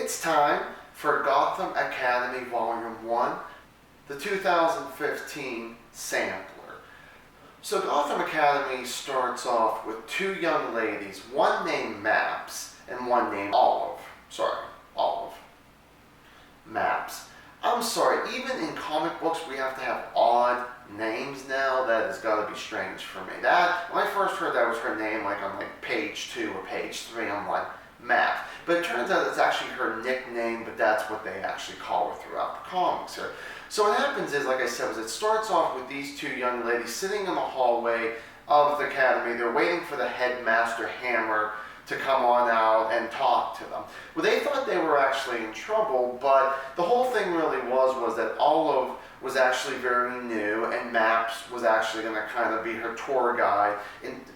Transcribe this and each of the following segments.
It's time for Gotham Academy Volume 1, the 2015 sampler. So Gotham Academy starts off with two young ladies, one named Maps and one named Olive. Olive. Maps. I'm sorry, even in comic books we have to have odd names now. That has got to be strange for me. That, when I first heard that was her name, like on page 2 or page 3, I'm like, Maps. But it turns out it's actually her nickname, but that's what they actually call her throughout the comics here. So what happens is, like I said, it starts off with these two young ladies sitting in the hallway of the academy. They're waiting for the headmaster Hammer to come on out and talk to them. Well, they thought they were actually in trouble, but the whole thing really was that Olive was actually very new, and Maps was actually going to kind of be her tour guide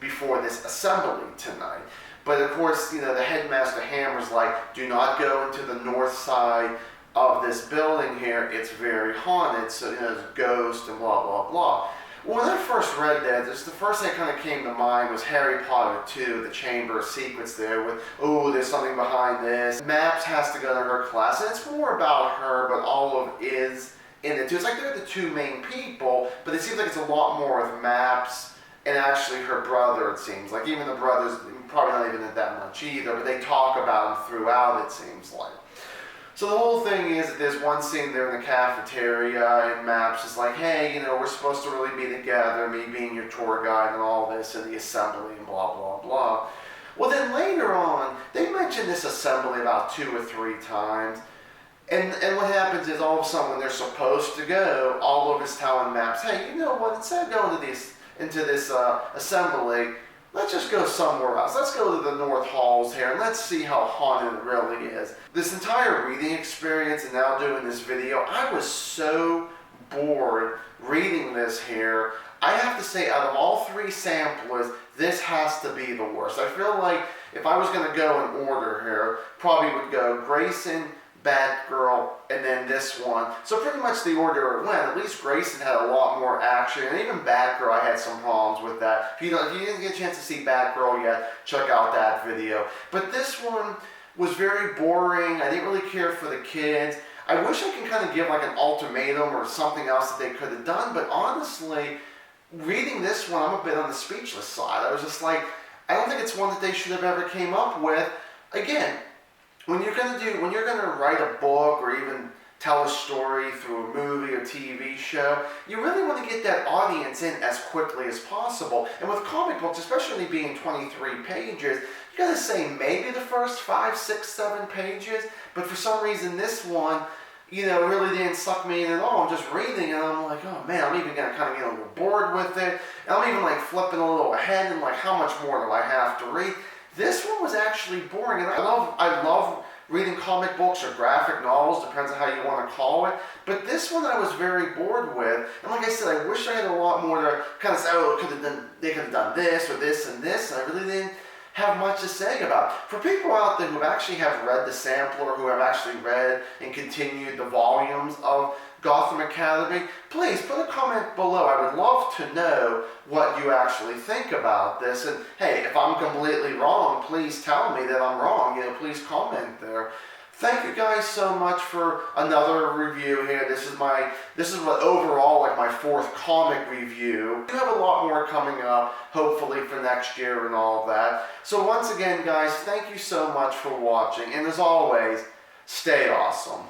before this assembly tonight. But of course, you know, the headmaster Hammer's like, do not go into the north side of this building here. It's very haunted, so you know, there's a ghost and blah, blah, blah. Well, when I first read that, the first thing that kind of came to mind was Harry Potter 2, the Chamber of Secrets there with, oh, there's something behind this. Maps has to go to her class, and it's more about her, but Olive is in it too. It's like they're the two main people, but it seems like it's a lot more of Maps and actually her brother, it seems. Like even the brothers, probably not even that much either, but they talk about him throughout, it seems like. So the whole thing is that there's one scene there in the cafeteria, and Maps is like, hey, you know, we're supposed to really be together, me being your tour guide and all this, and the assembly and blah, blah, blah. Well, then later on, they mention this assembly about 2 or 3 times, and what happens is all of a sudden when they're supposed to go, Olive is telling Maps, hey, you know what, instead of going into this assembly, let's just go somewhere else. Let's go to the North Halls here and let's see how haunted it really is. This entire reading experience and now doing this video, I was so bored reading this here. I have to say, out of all 3 samplers, this has to be the worst. I feel like if I was going to go in order here, probably would go Grayson, Batgirl, and then this one. So pretty much the order it went. At least Grayson had a lot more action, and even Batgirl, I had some problems with that. If you didn't get a chance to see Batgirl yet, check out that video. But this one was very boring. I didn't really care for the kids. I wish I could kind of give like an ultimatum or something else that they could have done, but honestly, reading this one, I'm a bit on the speechless side. I was just like, I don't think it's one that they should have ever came up with. Again, when you're gonna write a book or even tell a story through a movie or TV show, you really want to get that audience in as quickly as possible. And with comic books, especially being 23 pages, you gotta say maybe the first 5, 6, 7 pages, but for some reason this one, you know, really didn't suck me in at all. I'm just reading and I'm like, oh man, I'm even gonna kind of get a little bored with it. And I'm even like flipping a little ahead and like, how much more do I have to read? This one was actually boring, and I love reading comic books or graphic novels, depends on how you want to call it, but this one I was very bored with, and like I said, I wish I had a lot more to kind of say, oh, they could have done this or this and this, and I really didn't have much to say about it. For people out there who actually have read the sampler, who have actually read and continued the volumes of Gotham Academy, please put a comment below. I would love to know what you actually think about this. And hey, if I'm completely wrong, please tell me that I'm wrong. You know, please comment there. Thank you guys so much for another review here. This is what overall like my 4th comic review. We have a lot more coming up, hopefully for next year and all of that. So once again, guys, thank you so much for watching. And as always, stay awesome.